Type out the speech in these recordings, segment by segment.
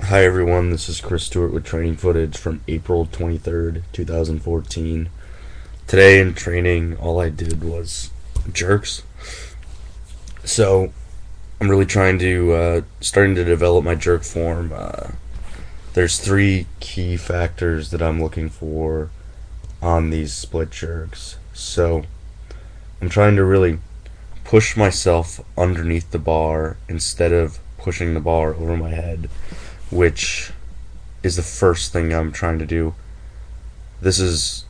Hi everyone, this is Chris Stewart with training footage from April 23rd, 2014. Today in training, all I did was jerks. So, I'm really starting to develop my jerk form. There's three key factors that I'm looking for on these split jerks. So, I'm trying to really push myself underneath the bar instead of pushing the bar over my head, which is the first thing I'm trying to do. This is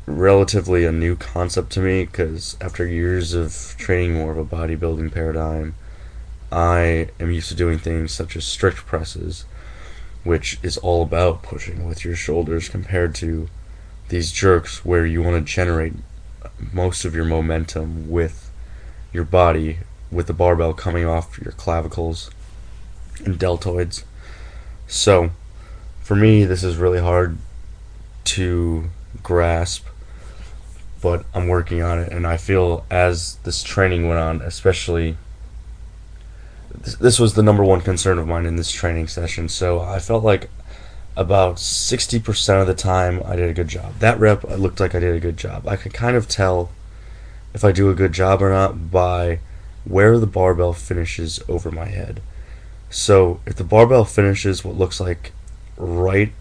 relatively a new concept to me because after years of training more of a bodybuilding paradigm, I am used to doing things such as strict presses, which is all about pushing with your shoulders, compared to these jerks where you want to generate most of your momentum with your body, with the barbell coming off your clavicles and deltoids. So, for me, this is really hard to grasp, but I'm working on it, and I feel as this training went on, especially, this was the number one concern of mine in this training session, so I felt like about 60% of the time I did a good job. That rep, it looked like I did a good job. I could kind of tell if I do a good job or not by where the barbell finishes over my head. So if the barbell finishes what looks like right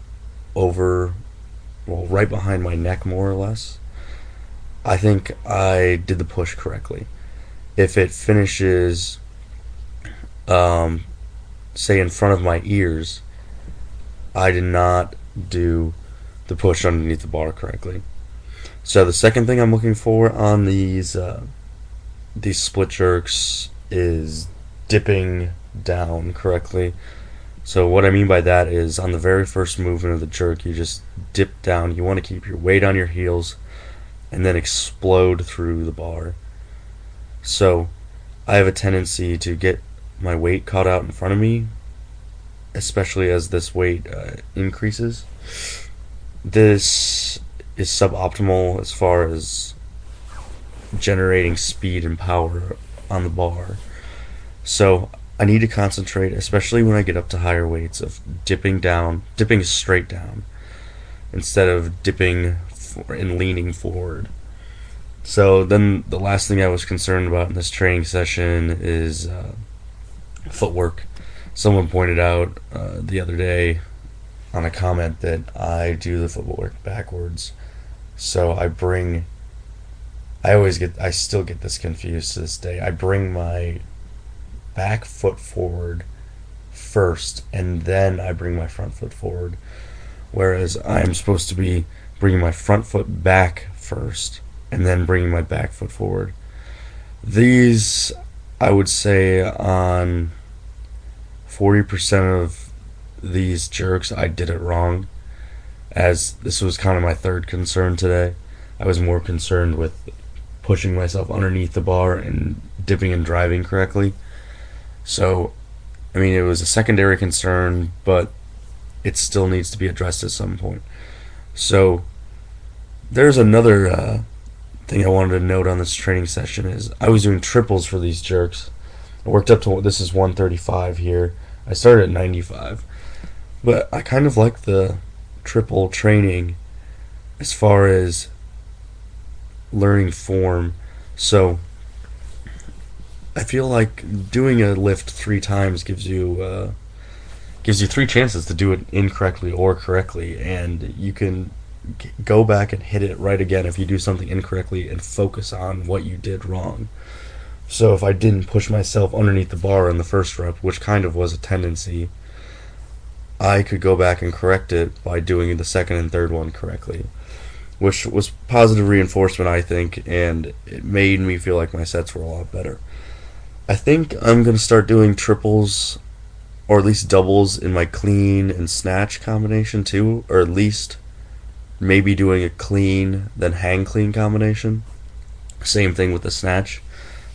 over, well, right behind my neck more or less, I think I did the push correctly. If it finishes, say in front of my ears, I did not do the push underneath the bar correctly. So the second thing I'm looking for on these split jerks is dipping down correctly. So what I mean by that is on the very first movement of the jerk, you just dip down. You want to keep your weight on your heels and then explode through the bar. So I have a tendency to get my weight caught out in front of me, especially as this weight increases. This is suboptimal as far as generating speed and power on the bar. So I need to concentrate, especially when I get up to higher weights, of dipping straight down instead of dipping and leaning forward. So then the last thing I was concerned about in this training session is footwork. Someone pointed out the other day on a comment that I do the footwork backwards. So I still get this confused to this day. I bring my back foot forward first, and then I bring my front foot forward, whereas I'm supposed to be bringing my front foot back first and then bringing my back foot forward. These, I would say, on 40% of these jerks, I did it wrong, as this was kind of my third concern today. I was more concerned with pushing myself underneath the bar and dipping and driving correctly. So, I mean, it was a secondary concern, but it still needs to be addressed at some point. So, there's another thing I wanted to note on this training session is I was doing triples for these jerks. I worked up to, this is 135 here. I started at 95. But I kind of like the triple training as far as learning form. So I feel like doing a lift 3 times gives you 3 chances to do it incorrectly or correctly, and you can go back and hit it right again if you do something incorrectly and focus on what you did wrong. So if I didn't push myself underneath the bar in the first rep, which kind of was a tendency, I could go back and correct it by doing the second and third one correctly, which was positive reinforcement, I think, and it made me feel like my sets were a lot better. I think I'm going to start doing triples, or at least doubles, in my clean and snatch combination too, or at least maybe doing a clean then hang clean combination. Same thing with the snatch,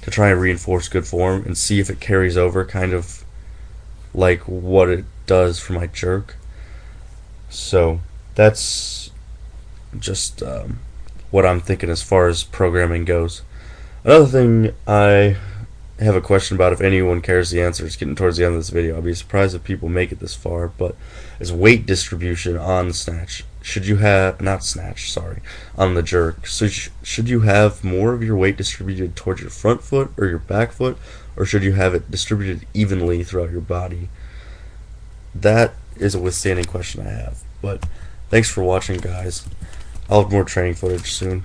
to try and reinforce good form and see if it carries over, kind of like what it does for my jerk. So that's just what I'm thinking as far as programming goes. Another thing I have a question about if anyone cares the answer. It's getting towards the end of this video. I'd be surprised if people make it this far, but is weight distribution on snatch. Should you have, not snatch, sorry, on the jerk. So should you have more of your weight distributed towards your front foot or your back foot, or should you have it distributed evenly throughout your body? That is a withstanding question I have. But thanks for watching, guys. I'll have more training footage soon.